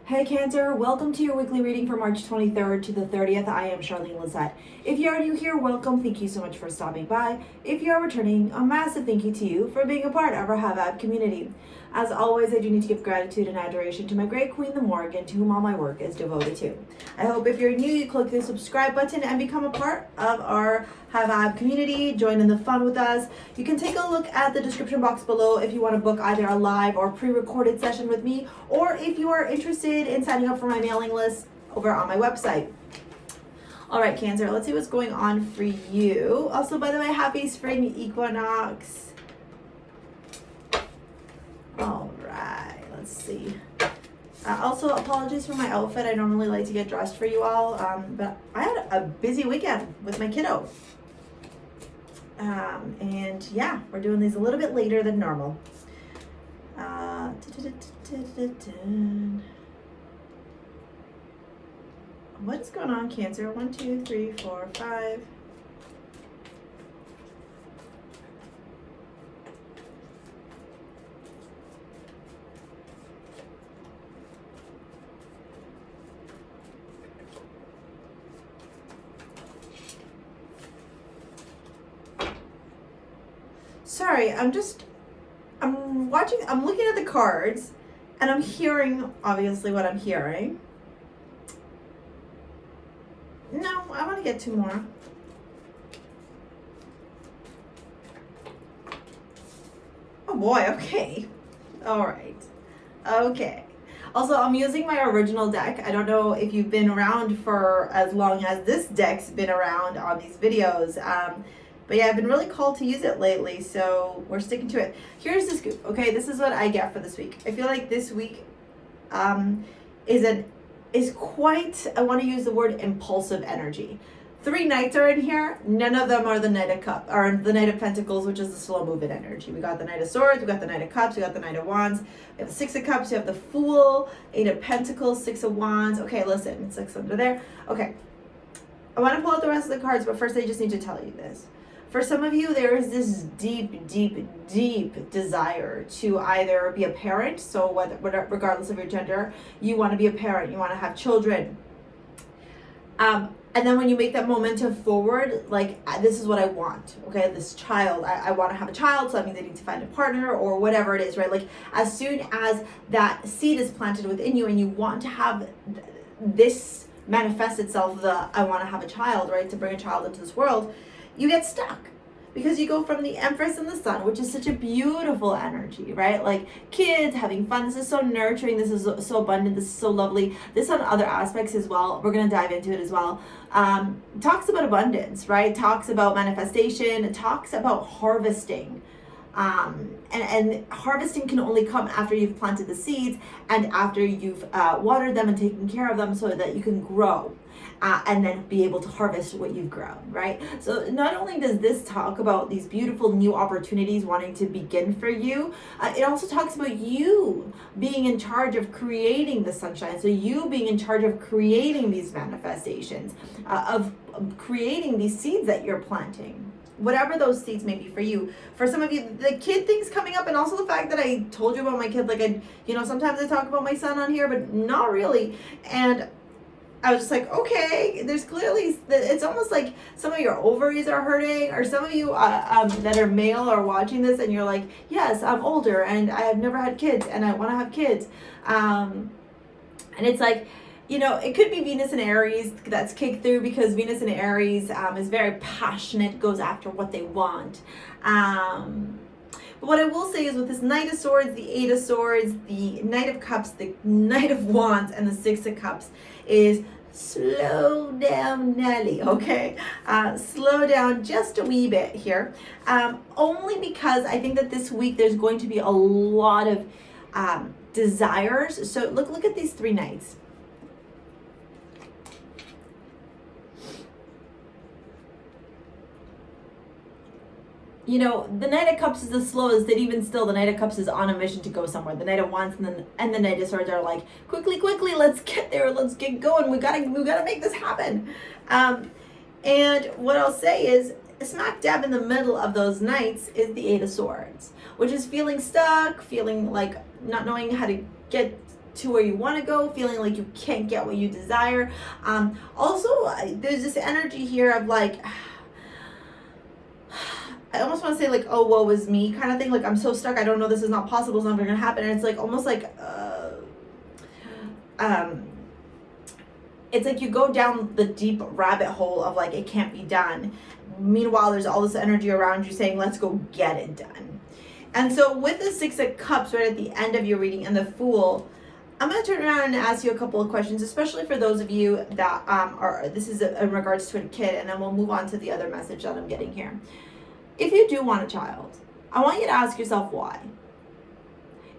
Hey Cancer, welcome to your weekly reading for March 23rd to the 30th. I am Charlene Lizette. If you are new here, welcome. Thank you so much for stopping by. If you are returning, a massive thank you to you for being a part of our HabAb community. As always, I do need to give gratitude and adoration to my great queen, the Morgan, to whom all my work is devoted to. I hope if you're new, you click the subscribe button and become a part of our HabAb community. Join in the fun with us. You can take a look at the description box below if you want to book either a live or pre-recorded session with me, or if you are interested in signing up for my mailing list over on my website. All right, Cancer, let's see what's going on for you. Also, by the way, happy spring equinox. All right, let's see. Also, apologies for my outfit. I normally like to get dressed for you all, but I had a busy weekend with my kiddo. And yeah, we're doing these a little bit later than normal. What is going on, Cancer? 1, 2, 3, 4, 5. Sorry, I'm looking at the cards and I'm hearing obviously what I'm hearing. No, I want to get 2 more. Oh boy, okay. All right. Okay. Also, I'm using my original deck. I don't know if you've been around for as long as this deck's been around on these videos. But yeah, I've been really called to use it lately, so we're sticking to it. Here's the scoop, okay? This is what I get for this week. I feel like this week is quite, I want to use the word impulsive energy. 3 knights are in here. None of them are the Knight of Cups, or the Knight of Pentacles, which is the slow moving energy. We got the Knight of Swords, we got the Knight of Cups, we got the Knight of Wands, we have the 6 of Cups, we have the Fool, 8 of Pentacles, 6 of Wands. Okay, listen, 6 under there. Okay, I want to pull out the rest of the cards, but first I just need to tell you this. For some of you, there is this deep, deep, deep desire to either be a parent, so regardless of your gender, you want to be a parent, you want to have children. And then when you make that momentum forward, like, this is what I want, okay? This child, I want to have a child, so that means I need to find a partner or whatever it is, right? Like, as soon as that seed is planted within you and you want to have this manifest itself, I want to have a child, right? To bring a child into this world, you get stuck because you go from the Empress and the Sun, which is such a beautiful energy, right? Like kids, having fun. This is so nurturing. This is so abundant. This is so lovely. This on other aspects as well. We're going to dive into it as well. Talks about abundance, right? Talks about manifestation. It talks about harvesting. And harvesting can only come after you've planted the seeds and after you've watered them and taken care of them so that you can grow. And then be able to harvest what you've grown, right? So not only does this talk about these beautiful new opportunities wanting to begin for you, it also talks about you being in charge of creating the sunshine. So you being in charge of creating these manifestations, of creating these seeds that you're planting. Whatever those seeds may be for you. For some of you, the kid thing's coming up, and also the fact that I told you about my kid, like sometimes I talk about my son on here, but not really. And I was just like, okay, there's clearly, it's almost like some of your ovaries are hurting, or some of you that are male are watching this and you're like, yes, I'm older and I have never had kids and I want to have kids. And it's like, it could be Venus and Aries that's kicked through, because Venus and Aries is very passionate, goes after what they want. But what I will say is with this Knight of Swords, the 8 of Swords, the Knight of Cups, the Knight of Wands, and the 6 of Cups is slow down, Nelly, okay? Slow down just a wee bit here. Only because I think that this week there's going to be a lot of desires. So look at these 3 knights. The Knight of Cups is the slowest, and even still, the Knight of Cups is on a mission to go somewhere. The Knight of Wands and the Knight of Swords are like, quickly, let's get there, let's get going. We gotta make this happen. And what I'll say is, smack dab in the middle of those knights is the 8 of Swords, which is feeling stuck, feeling like not knowing how to get to where you want to go, feeling like you can't get what you desire. Also, there's this energy here of like, I almost want to say like, oh, woe is me kind of thing. Like, I'm so stuck. I don't know. This is not possible. It's never going to happen. And it's like almost like, it's like you go down the deep rabbit hole of like, it can't be done. Meanwhile, there's all this energy around you saying, let's go get it done. And so with the Six of Cups right at the end of your reading and the Fool, I'm going to turn around and ask you a couple of questions, especially for those of you that this is in regards to a kid, and then we'll move on to the other message that I'm getting here. If you do want a child, I want you to ask yourself why.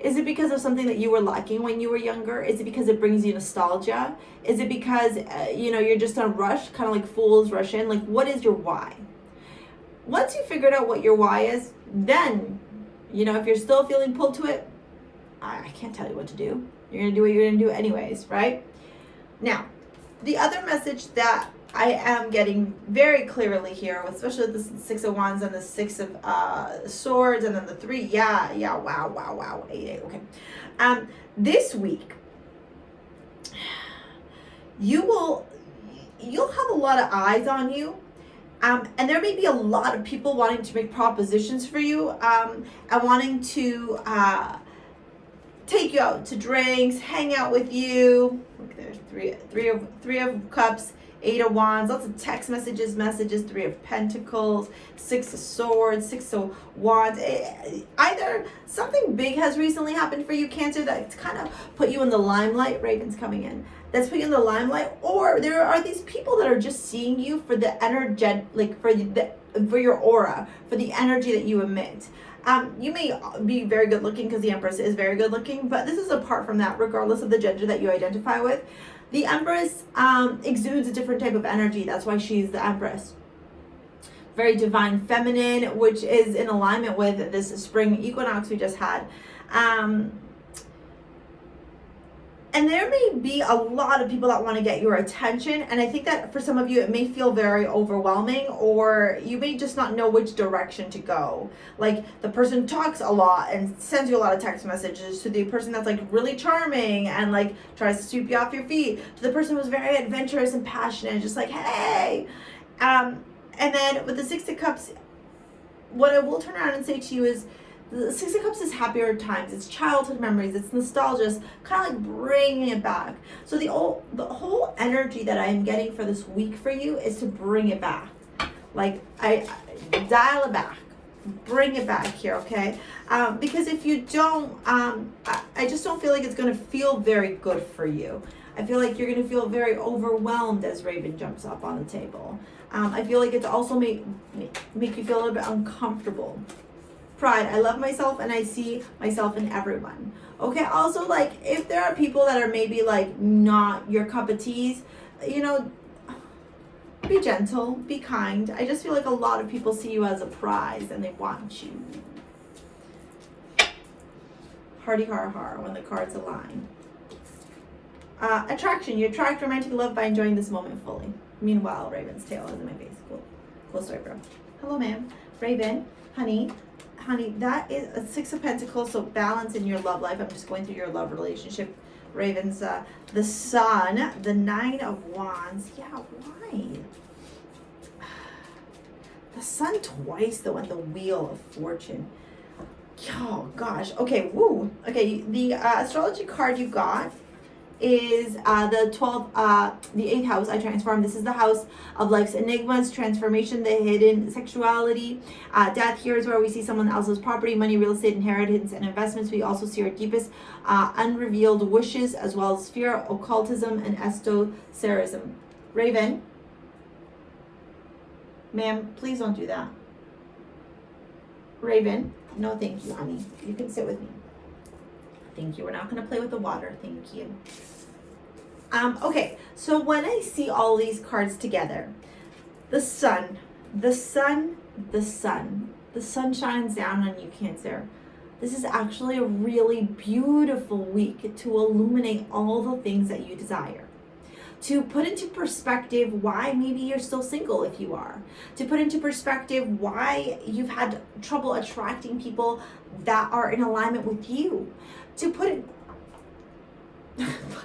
Is it because of something that you were lacking when you were younger? Is it because it brings you nostalgia? Is it because, you're just in a rush, kind of like fools rush in? Like, what is your why? Once you figured out what your why is, then, if you're still feeling pulled to it, I can't tell you what to do. You're going to do what you're going to do anyways, right? Now, the other message that I am getting very clearly here, especially with the Six of Wands and the Six of Swords and then the 3. Yeah, wow. 8, okay. This week, you'll have a lot of eyes on you. And there may be a lot of people wanting to make propositions for you, and wanting to take you out to drinks, hang out with you. Look, there's three of Cups, 8 of Wands, lots of text messages, 3 of Pentacles, 6 of Swords, 6 of Wands. Either something big has recently happened for you, Cancer, that's kind of put you in the limelight. Raven's coming in. That's put you in the limelight, or there are these people that are just seeing you for the energy, like for your aura, for the energy that you emit. You may be very good looking because the Empress is very good looking, but this is apart from that, regardless of the gender that you identify with. The Empress exudes a different type of energy. That's why she's the Empress. Very divine feminine, which is in alignment with this spring equinox we just had. And there may be a lot of people that want to get your attention. And I think that for some of you, it may feel very overwhelming, or you may just not know which direction to go. Like, the person talks a lot and sends you a lot of text messages, to the person that's like really charming and like tries to sweep you off your feet, to the person who's very adventurous and passionate, just like, hey. And then with the Six of Cups, what I will turn around and say to you is, the Six of Cups is happier times. It's childhood memories. It's nostalgia. Kind of like bringing it back. So the whole energy that I am getting for this week for you is to bring it back. Like, I dial it back. Bring it back here, okay? Because if you don't, I just don't feel like it's going to feel very good for you. I feel like you're going to feel very overwhelmed as Raven jumps up on the table. I feel like it's also make you feel a little bit uncomfortable. Pride. I love myself and I see myself in everyone. Okay, also, like, if there are people that are maybe like not your cup of teas, be gentle, be kind. I just feel like a lot of people see you as a prize and they want you. Hardy har har when the cards align. Attraction. You attract romantic love by enjoying this moment fully. Meanwhile, Raven's tail is in my face. Cool story, bro. Hello, ma'am. Raven, honey, that is a Six of Pentacles, so balance in your love life. I'm just going through your love relationship. Raven's the Sun, the 9 of Wands. Yeah, why? The Sun twice, though, and the Wheel of Fortune. Oh, gosh. Okay, woo. Okay, the astrology card you got is the 8th house. I transform. This is the house of life's enigmas, transformation, the hidden sexuality. Death here is where we see someone else's property, money, real estate, inheritance, and investments. We also see our deepest unrevealed wishes, as well as fear, occultism, and esotericism. Raven, ma'am, please don't do that. Raven, no thank you, honey. You can sit with me. Thank you. We're not going to play with the water. Thank you. Okay, so when I see all these cards together, the sun shines down on you, Cancer. This is actually a really beautiful week to illuminate all the things that you desire. To put into perspective why maybe you're still single if you are. To put into perspective why you've had trouble attracting people that are in alignment with you. To put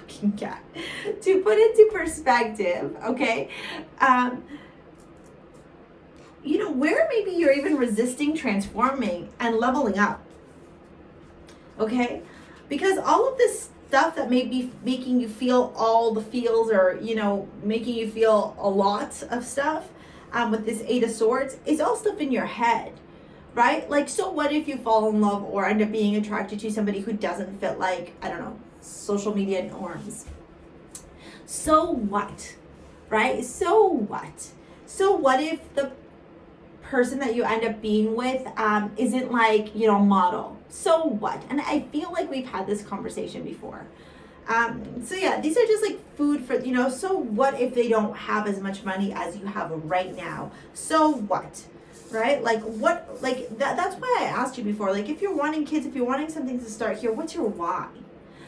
fucking cat. To put into perspective, okay? You know, where maybe you're even resisting transforming and leveling up. Okay? Because all of this stuff that may be making you feel all the feels, or, you know, making you feel a lot of stuff with this Eight of Swords, is all stuff in your head, right? Like, so what if you fall in love or end up being attracted to somebody who doesn't fit, like, I don't know, social media norms? So what, right? So what? So what if the person that you end up being with isn't, like, you know, model? So what? And I feel like we've had this conversation before. So yeah, these are just like food for, you know, so what if they don't have as much money as you have right now? So what? Right? Like, what, like that's why I asked you before, like, if you're wanting kids, if you're wanting something to start here, what's your why?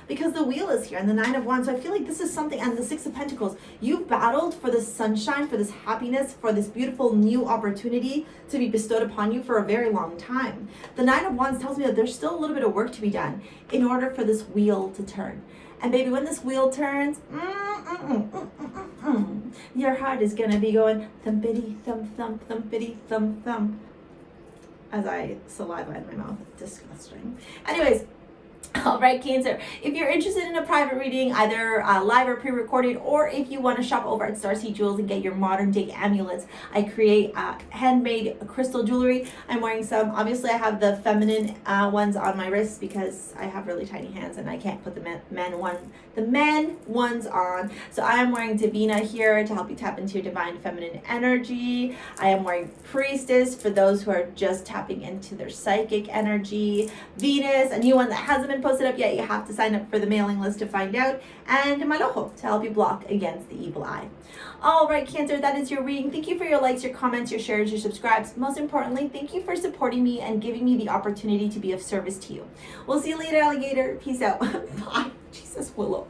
Because the Wheel is here and the Nine of Wands. So I feel like this is something, and the Six of Pentacles. You've battled for this sunshine, for this happiness, for this beautiful new opportunity to be bestowed upon you for a very long time. The Nine of Wands tells me that there's still a little bit of work to be done in order for this wheel to turn. And baby, when this wheel turns, your heart is gonna be going thumpity thump thump thumpity thump thump. As I saliva in my mouth, disgusting. Anyways. All right, Cancer, if you're interested in a private reading, either live or pre-recorded, or if you want to shop over at STARSEA Jewels and get your modern day amulets, I create handmade crystal jewelry. I'm wearing some. Obviously, I have the feminine ones on my wrists because I have really tiny hands and I can't put the men ones on. So I am wearing Divina here to help you tap into your divine feminine energy. I am wearing Priestess for those who are just tapping into their psychic energy. Venus, a new one that hasn't been posted up yet, you have to sign up for the mailing list to find out, and Malojo to help you block against the evil eye. All right, Cancer, that is your reading. Thank you for your likes, your comments, your shares, your subscribes. Most importantly, thank you for supporting me and giving me the opportunity to be of service to you. We'll see you later, alligator. Peace out. Bye. Jesus, Willow.